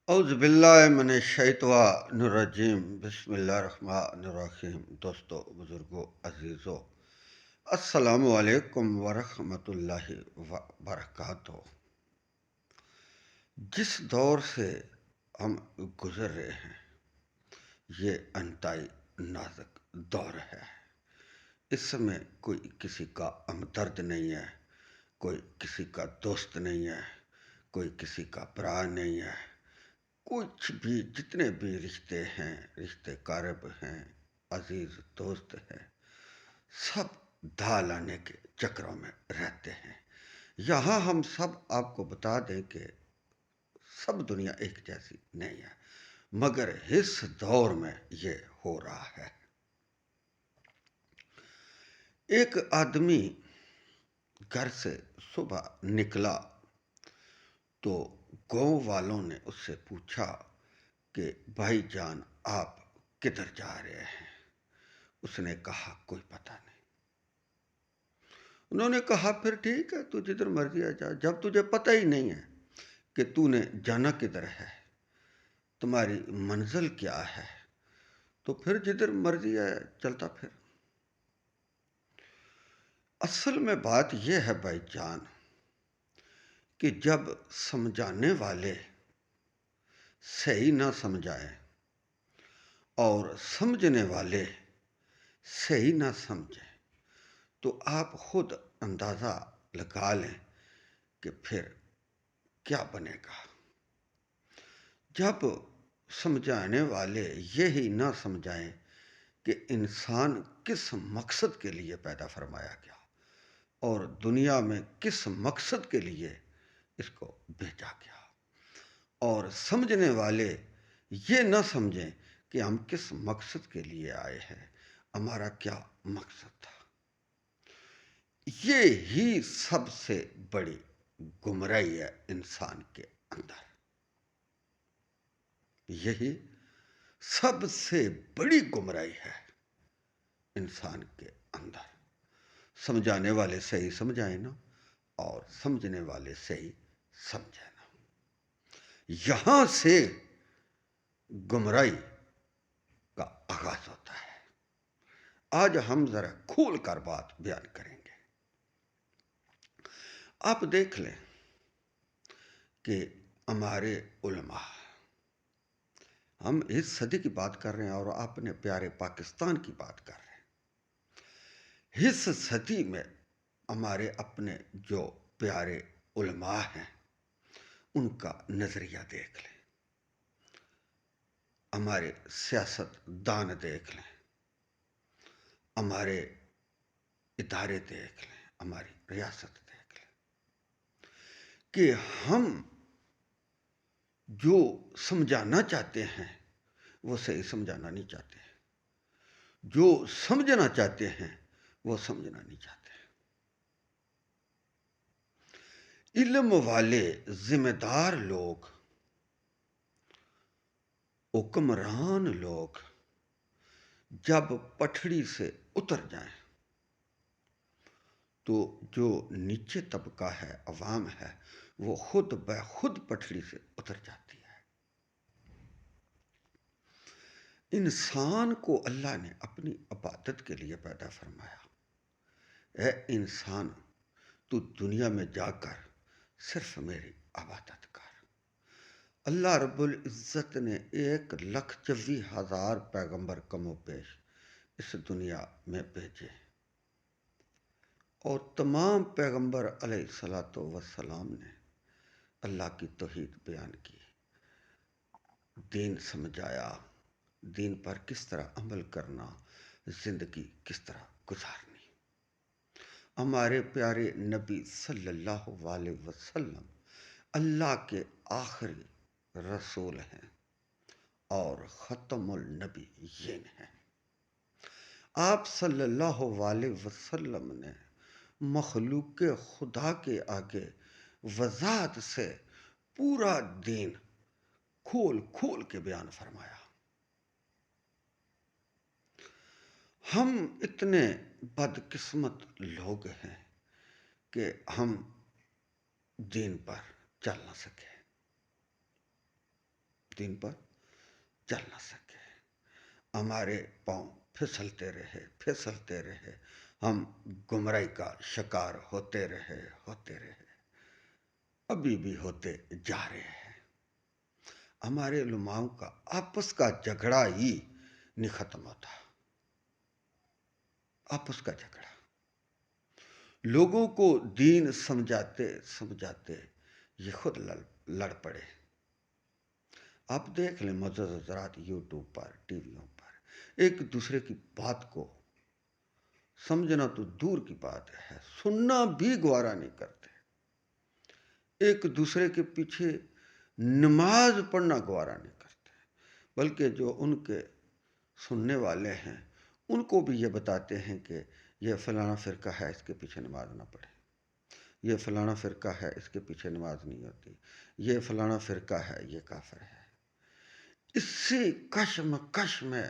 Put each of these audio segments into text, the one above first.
اعوذ باللہ من الشیطان الرجیم بسم اللہ الرحمن الرحیم۔ دوستو، بزرگوں، عزیزو، السلام علیکم ورحمۃ اللہ وبرکاتہ۔ جس دور سے ہم گزر رہے ہیں یہ انتہائی نازک دور ہے۔ اس میں کوئی کسی کا ہمدرد نہیں ہے، کوئی کسی کا دوست نہیں ہے، کوئی کسی کا برا نہیں ہے۔ کچھ بھی جتنے بھی رشتے ہیں، رشتے قارب ہیں، عزیز دوست ہیں، سب دھا لانے کے چکروں میں رہتے ہیں۔ یہاں ہم سب آپ کو بتا دیں کہ سب دنیا ایک جیسی نہیں ہے، مگر اس دور میں یہ ہو رہا ہے۔ ایک آدمی گھر سے صبح نکلا تو گاؤں والوں نے اس سے پوچھا کہ بھائی جان آپ کدھر جا رہے ہیں؟ اس نے کہا کوئی پتہ نہیں۔ انہوں نے کہا پھر ٹھیک ہے، تو جدھر مرضی آ جا، جب تجھے پتہ ہی نہیں ہے کہ تو نے جانا کدھر ہے، تمہاری منزل کیا ہے، تو پھر جدھر مرضی آیا چلتا پھر۔ اصل میں بات یہ ہے بھائی جان کہ جب سمجھانے والے صحیح نہ سمجھائے اور سمجھنے والے صحیح نہ سمجھیں تو آپ خود اندازہ لگا لیں کہ پھر کیا بنے گا۔ جب سمجھانے والے یہی نہ سمجھائیں کہ انسان کس مقصد کے لیے پیدا فرمایا گیا اور دنیا میں کس مقصد کے لیے اس کو بھیجا گیا، اور سمجھنے والے یہ نہ سمجھیں کہ ہم کس مقصد کے لیے آئے ہیں، ہمارا کیا مقصد تھا، یہ ہی سب سے بڑی گمراہی ہے انسان کے اندر۔ یہی سب سے بڑی گمراہی ہے انسان کے اندر۔ سمجھانے والے صحیح سمجھائیں نا، اور سمجھنے والے صحیح سمجھیں نا، یہاں سے گمراہی کا آغاز ہوتا ہے۔ آج ہم ذرا کھول کر بات بیان کریں گے۔ آپ دیکھ لیں کہ ہمارے علماء، ہم اس صدی کی بات کر رہے ہیں اور اپنے پیارے پاکستان کی بات کر رہے ہیں۔ اس صدی میں ہمارے اپنے جو پیارے علماء ہیں ان کا نظریہ دیکھ لیں، ہمارے سیاست دان دیکھ لیں، ہمارے ادارے دیکھ لیں، ہماری ریاست دیکھ لیں کہ ہم جو سمجھانا چاہتے ہیں وہ صحیح سمجھانا نہیں چاہتے، جو سمجھنا چاہتے ہیں وہ سمجھنا نہیں چاہتے۔ علم والے ذمہ دار لوگ، حکمران لوگ جب پٹڑی سے اتر جائیں تو جو نیچے طبقہ ہے، عوام ہے، وہ خود بخود پٹڑی سے اتر جاتی ہے۔ انسان کو اللہ نے اپنی عبادت کے لیے پیدا فرمایا۔ اے انسان، تو دنیا میں جا کر صرف میری عبادت کر۔ اللہ رب العزت نے 1,24,000 پیغمبر کم و بیش اس دنیا میں بھیجے، اور تمام پیغمبر علیہ الصلاۃ والسلام نے اللہ کی توحید بیان کی، دین سمجھایا، دین پر کس طرح عمل کرنا، زندگی کس طرح گزارنی۔ ہمارے پیارے نبی صلی اللہ علیہ وسلم اللہ کے آخری رسول ہیں اور ختم النبیین ہیں۔ آپ صلی اللہ علیہ وسلم نے مخلوق خدا کے آگے وضاحت سے پورا دین کھول کھول کے بیان فرمایا۔ ہم اتنے بدقسمت لوگ ہیں کہ ہم دین پر چل نہ سکے۔ دین پر چل نہ سکے. ہمارے پاؤں پھسلتے رہے, ہم گمراہی کا شکار ہوتے رہے, ابھی بھی ہوتے جا رہے ہیں. ہمارے علماؤں کا آپس کا جھگڑا ہی نہیں ختم ہوتا. آپس کا جھگڑا, لوگوں کو دین سمجھاتے یہ خود لڑ پڑے. آپ دیکھ لیں معزز حضرات, یوٹیوب پر, ٹی ویوں پر ایک دوسرے کی بات کو سمجھنا تو دور کی بات ہے, سننا بھی گوارا نہیں کرتے. ایک دوسرے کے پیچھے نماز پڑھنا گوارا نہیں کرتے, بلکہ جو ان کے سننے والے ہیں ان کو بھی یہ بتاتے ہیں کہ یہ فلانا فرقہ ہے, اس کے پیچھے نماز نہ پڑھے. یہ فلانا فرقہ ہے, اس کے پیچھے نماز نہیں ہوتی. یہ فلانا فرقہ ہے, یہ کافر ہے. اسی کشمکش میں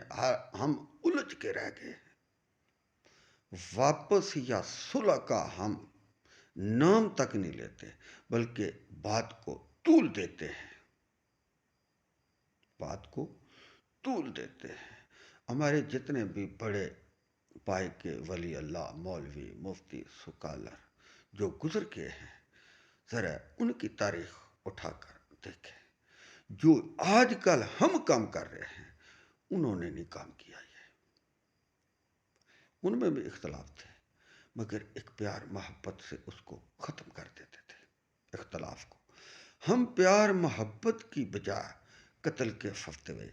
ہم الجھ کے رہ گئے. واپس یا صلح کا ہم نام تک نہیں لیتے, بلکہ بات کو طول دیتے ہیں. ہمارے جتنے بھی بڑے پائے کے ولی اللہ, مولوی, مفتی, سکالر جو گزر کے ہیں, ذرا ان کی تاریخ اٹھا کر دیکھیں. جو آج کل ہم کام کر رہے ہیں انہوں نے نہیں کام کیا. ان میں بھی اختلاف تھے, مگر ایک پیار محبت سے اس کو ختم کر دیتے تھے. اختلاف کو ہم پیار محبت کی بجائے قتل کے فتوے,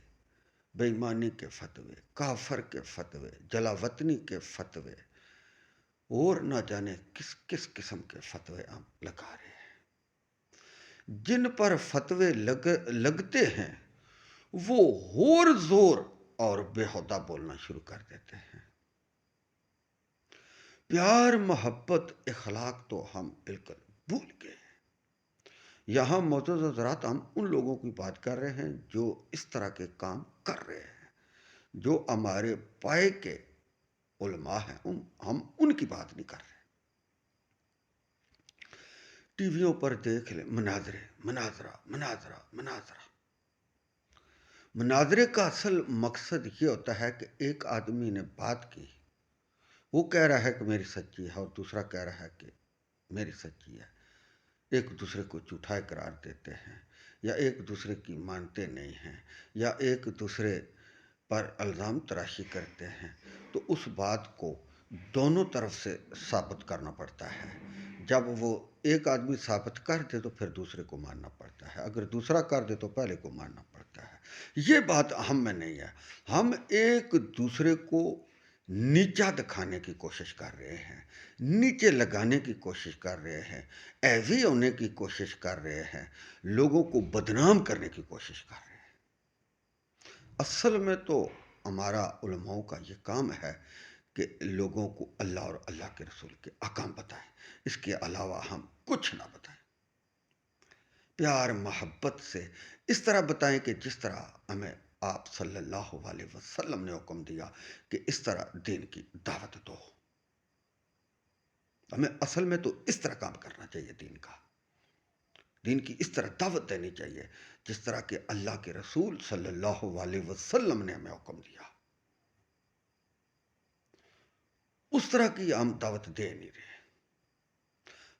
بے ایمانی کے فتوے, کافر کے فتوے, جلا وطنی کے فتوے اور نہ جانے کس کس قسم کے فتوے ہم لگا رہے ہیں. جن پر فتوے لگتے ہیں وہ اور زور اور بےہودہ بولنا شروع کر دیتے ہیں. پیار محبت اخلاق تو ہم بالکل بھول گئے. یہاں معزز حضرات ہم ان لوگوں کی بات کر رہے ہیں جو اس طرح کے کام کر رہے ہیں, جو ہمارے پائے کے علماء ہیں, ہم ان کی بات نہیں کر رہے. ٹی ویوں پر دیکھ لیں مناظرے کا اصل مقصد یہ ہوتا ہے کہ ایک آدمی نے بات کی, وہ کہہ رہا ہے کہ میری سچی ہے اور دوسرا کہہ رہا ہے کہ میری سچی ہے. ایک دوسرے کو جھوٹا قرار دیتے ہیں, یا ایک دوسرے کی مانتے نہیں ہیں, یا ایک دوسرے پر الزام تراشی کرتے ہیں. تو اس بات کو دونوں طرف سے ثابت کرنا پڑتا ہے. جب وہ ایک آدمی ثابت کر دے تو پھر دوسرے کو ماننا پڑتا ہے, اگر دوسرا کر دے تو پہلے کو ماننا پڑتا ہے. یہ بات ہم میں نہیں ہے. ہم ایک دوسرے کو نیچا دکھانے کی کوشش کر رہے ہیں, نیچے لگانے کی کوشش کر رہے ہیں, ایوی ہونے کی کوشش کر رہے ہیں, لوگوں کو بدنام کرنے کی کوشش کر رہے ہیں. اصل میں تو ہمارا علماؤں کا یہ کام ہے کہ لوگوں کو اللہ اور اللہ کے رسول کے احکام بتائیں, اس کے علاوہ ہم کچھ نہ بتائیں. پیار محبت سے اس طرح بتائیں کہ جس طرح ہمیں آپ صلی اللہ علیہ وسلم نے حکم دیا کہ اس طرح دین کی دعوت دو. ہمیں اصل میں تو اس طرح کام کرنا چاہیے. دین کی اس طرح دعوت دینی چاہیے جس طرح کہ اللہ کے رسول صلی اللہ علیہ وسلم نے ہمیں حکم دیا. اس طرح کی ہم دعوت دے نہیں رہے.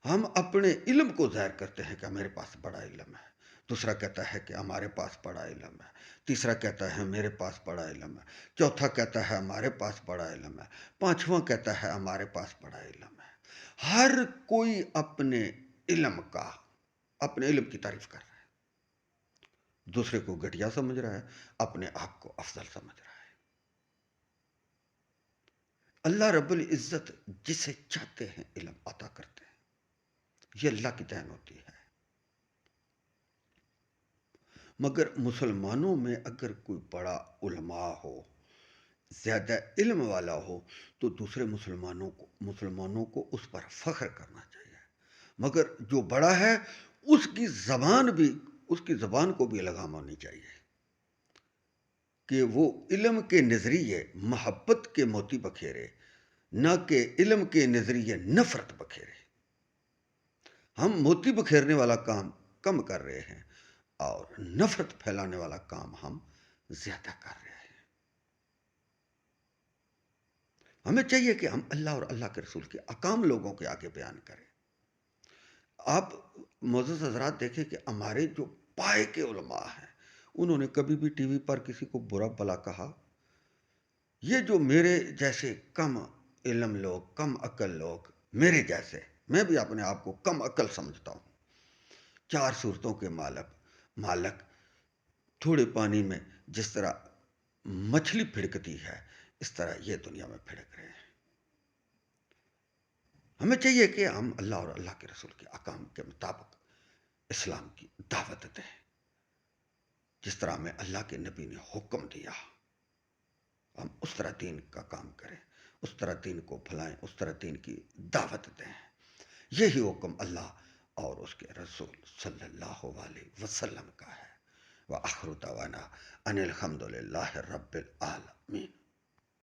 ہم اپنے علم کو ظاہر کرتے ہیں کہ میرے پاس بڑا علم ہے, دوسرا کہتا ہے کہ ہمارے پاس بڑا علم ہے, تیسرا کہتا ہے میرے پاس بڑا علم ہے, چوتھا کہتا ہے ہمارے پاس بڑا علم ہے, پانچواں کہتا ہے ہمارے پاس بڑا علم ہے. ہر کوئی اپنے علم کی تعریف کر رہا ہے, دوسرے کو گھٹیا سمجھ رہا ہے, اپنے آپ کو افضل سمجھ رہا ہے. اللہ رب العزت جسے چاہتے ہیں علم عطا کرتے ہیں, یہ اللہ کی دین ہوتی ہے. مگر مسلمانوں میں اگر کوئی بڑا علماء ہو, زیادہ علم والا ہو, تو دوسرے مسلمانوں کو اس پر فخر کرنا چاہیے. مگر جو بڑا ہے اس کی زبان کو بھی لگام ہونی چاہیے کہ وہ علم کے نظریے محبت کے موتی بکھیرے, نہ کہ علم کے نظریے نفرت بکھیرے. ہم موتی بکھیرنے والا کام کم کر رہے ہیں, اور نفرت پھیلانے والا کام ہم زیادہ کر رہے ہیں۔ ہمیں چاہیے کہ ہم اللہ اور اللہ کے رسول کے احکام لوگوں کے آگے بیان کریں۔ آپ معزز حضرات دیکھیں کہ ہمارے جو پائے کے علماء ہیں، انہوں نے کبھی بھی ٹی وی پر کسی کو برا بھلا کہا؟ یہ جو میرے جیسے کم علم لوگ، کم عقل لوگ، میرے جیسے، میں بھی اپنے آپ کو کم عقل سمجھتا ہوں، 4 صورتوں کے مالک تھوڑے پانی میں جس طرح مچھلی پھڑکتی ہے، اس طرح یہ دنیا میں پھڑک رہے ہیں۔ ہمیں چاہیے کہ ہم اللہ اور اللہ کے رسول کے احکام کے مطابق اسلام کی دعوت دیں، جس طرح ہمیں اللہ کے نبی نے حکم دیا، ہم اس طرح دین کا کام کریں، اس طرح دین کو پھیلائیں، اس طرح دین کی دعوت دیں۔ یہی حکم اللہ اور اس کے رسول صلی اللہ علیہ وسلم کا ہے۔ وآخر دعوانا ان الحمد للہ رب العالمین۔